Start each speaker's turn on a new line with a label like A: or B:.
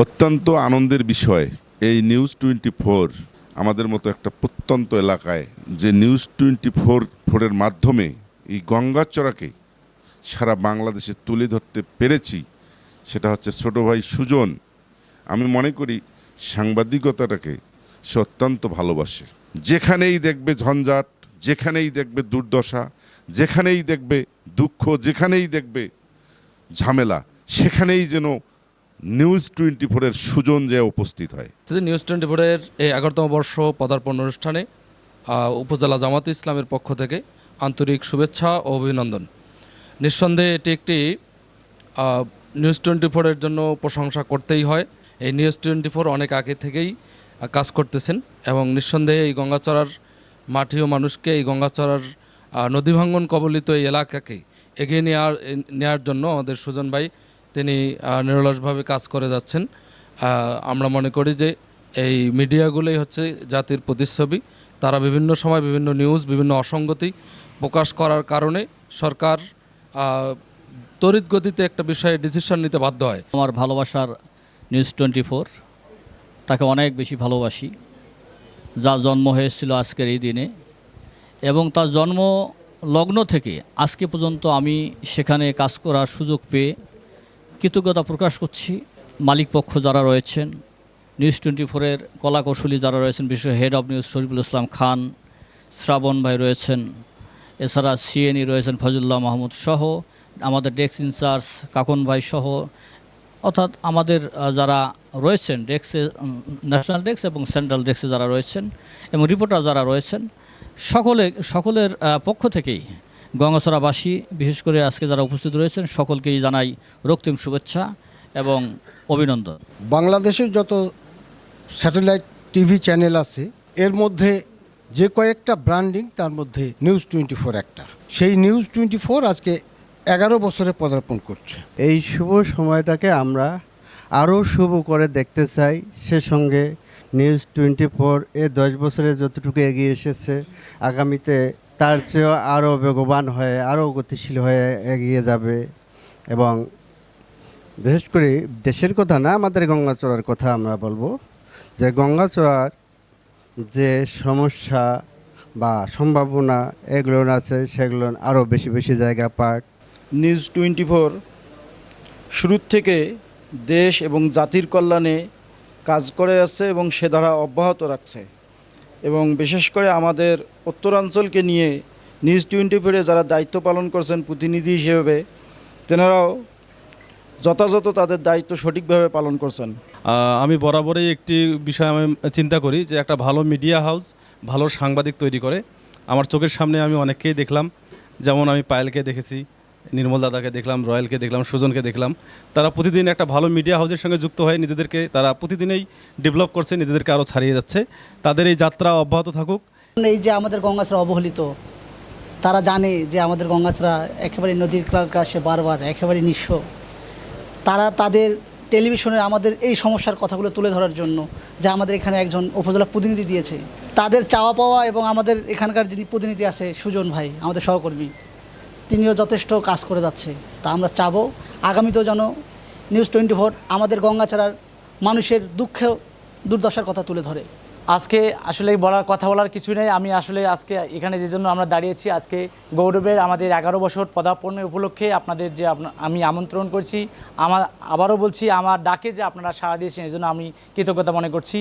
A: অত্যন্ত আনন্দের বিষয় এই নিউজ 24 আমাদের মতো একটা প্রত্যন্ত এলাকায় যে নিউজ 24 মাধ্যমে এই গঙ্গাচড়াকে সারা বাংলাদেশে তুলে ধরতে পেরেছি, সেটা হচ্ছে ছোট ভাই সুজন। আমি মনে করি সাংবাদিকতাটাকে সে অত্যন্ত ভালোবাসে। যেখানেই দেখবে ঝঞ্ঝাট, যেখানেই দেখবে দুর্দশা, যেখানেই দেখবে দুঃখ, যেখানেই দেখবে ঝামেলা, সেখানেই যেন নিউজ 24-এর সুজন যে উপস্থিত হয়।
B: নিউজ 24-এর এই 11তম বর্ষ পদার্পণ অনুষ্ঠানে উপজেলা জামাতে ইসলামের পক্ষ থেকে আন্তরিক শুভেচ্ছা ও অভিনন্দন। নিঃসন্দেহে এটি একটি নিউজ 24-এর জন্য প্রশংসা করতেই হয়। এই নিউজ 24 অনেক আগে থেকেই কাজ করতেছেন এবং নিঃসন্দেহে এই গঙ্গাচড়ার মাটি ও মানুষকে, এই গঙ্গাচড়ার নদীভাঙ্গন কবলিত এই এলাকাকে এগিয়ে নেওয়ার জন্য আমাদের সুজন ভাই তিনি নিরলসভাবে কাজ করে যাচ্ছেন। আমরা মনে করি যে এই মিডিয়াগুলোই হচ্ছে জাতির প্রতিচ্ছবি। তারা বিভিন্ন সময় বিভিন্ন নিউজ, বিভিন্ন অসঙ্গতি প্রকাশ করার কারণে সরকার তড়িৎ গতিতে একটা বিষয়ে ডিসিশন নিতে বাধ্য হয়।
C: আমার ভালোবাসার নিউজ 24, তাকে অনেক বেশি ভালোবাসি। যার জন্ম হয়েছিল আজকের এই দিনে এবং তার জন্ম লগ্ন থেকে আজকে পর্যন্ত আমি সেখানে কাজ করার সুযোগ পেয়ে কৃতজ্ঞতা প্রকাশ করছি। মালিক পক্ষ যারা রয়েছেন, নিউজ 24-এর কলাকৌশলী যারা রয়েছেন, বিশেষ head of news Shariful Islam Khan, শ্রাবণ ভাই রয়েছেন, এছাড়া সিএনই রয়েছেন ফজলুল্লাহ মাহমুদ সহ, আমাদের ডেস্ক ইনচার্জ কাকন ভাই সহ, অর্থাৎ আমাদের যারা রয়েছেন ডেস্কে, ন্যাশনাল ডেস্ক এবং সেন্ট্রাল ডেস্কে যারা রয়েছেন এবং রিপোর্টার যারা রয়েছেন, সকলের পক্ষ থেকেই গঙ্গাচড়াবাসী, বিশেষ করে আজকে যারা উপস্থিত রয়েছেন সকলকেই জানাই রক্তিম শুভেচ্ছা এবং অভিনন্দন।
D: বাংলাদেশের যত স্যাটেলাইট টিভি চ্যানেল আছে এর মধ্যে যে কয়েকটা ব্র্যান্ডিং, তার মধ্যে নিউজ 24 একটা। সেই নিউজ 24 আজকে 11 বছরে পদার্পণ করছে।
E: এই শুভ সময়টাকে আমরা আরও শুভ করে দেখতে চাই। সে সঙ্গে নিউজ 24 10 বছরে যতটুকু এগিয়ে এসেছে, আগামীতে তার চেয়েও আরও বেগবান হয়ে, আরও গতিশীল হয়ে এগিয়ে যাবে। এবং বিশেষ করে দেশের কথা না, আমাদের গঙ্গাচড়ার কথা আমরা বলবো যে গঙ্গাচড়ার যে সমস্যা বা সম্ভাবনা এগুলো আছে, সেগুলো আরও বেশি বেশি জায়গা পাক।
F: নিউজ 24 শুরুর থেকে দেশ এবং জাতির কল্যাণে কাজ করে আসছে এবং সে ধারা অব্যাহত রাখছে। এবং বিশেষ করে আমাদের উত্তরাঞ্চলকে নিয়ে নিউজ 24-এ যারা দায়িত্ব পালন করছেন প্রতিনিধি হিসেবে, তেনারাও যথাযথ তাদের দায়িত্ব সঠিকভাবে পালন করছেন।
G: আমি বরাবরই একটি বিষয় আমি চিন্তা করি যে একটা ভালো মিডিয়া হাউস ভালো সাংবাদিক তৈরি করে। আমার চোখের সামনে আমি অনেককেই দেখলাম, যেমন আমি পায়েলকে দেখেছি, নির্মল দাদাকে দেখলাম, রয়েলকে দেখলাম, সুজনকে দেখলাম। তারা প্রতিদিন একটা ভালো মিডিয়া হাউসের সঙ্গে যুক্ত হয়ে নিজেদেরকে তারা প্রতিদিনই ডেভেলপ করছে, নিজেদেরকে আরও ছাড়িয়ে যাচ্ছে। তাদের এই যাত্রা অব্যাহত থাকুক।
H: এই যে আমাদের গঙ্গাচড়া অবহেলিত, তারা জানে যে আমাদের গঙ্গাচড়া একেবারে নদীর কাছে বারবার একেবারে নিঃস্ব। তারা তাদের টেলিভিশনে আমাদের এই সমস্যার কথাগুলো তুলে ধরার জন্য যে আমাদের এখানে একজন উপজেলা প্রতিনিধি দিয়েছে, তাদের চাওয়া পাওয়া এবং আমাদের এখানকার যিনি প্রতিনিধি আছে সুজন ভাই, আমাদের সহকর্মী, তিনিও যথেষ্ট কাজ করে যাচ্ছে। তা আমরা চাবো আগামীতেও যেন নিউজ 24 আমাদের গঙ্গাচড়ার মানুষের দুঃখ দুর্দশার কথা তুলে ধরে।
I: আজকে আসলে কথা বলার কিছু নেই। আমি আসলে আজকে এখানে যে জন্য আমরা দাঁড়িয়েছি, আজকে গৌরবের আমাদের 11 বছর পদার্পণের উপলক্ষে আপনাদের যে আমি আমন্ত্রণ করছি, আবারও বলছি আমার ডাকে যে আপনারা সাড়া দিয়েছেন, এই জন্য আমি কৃতজ্ঞতা মনে করছি।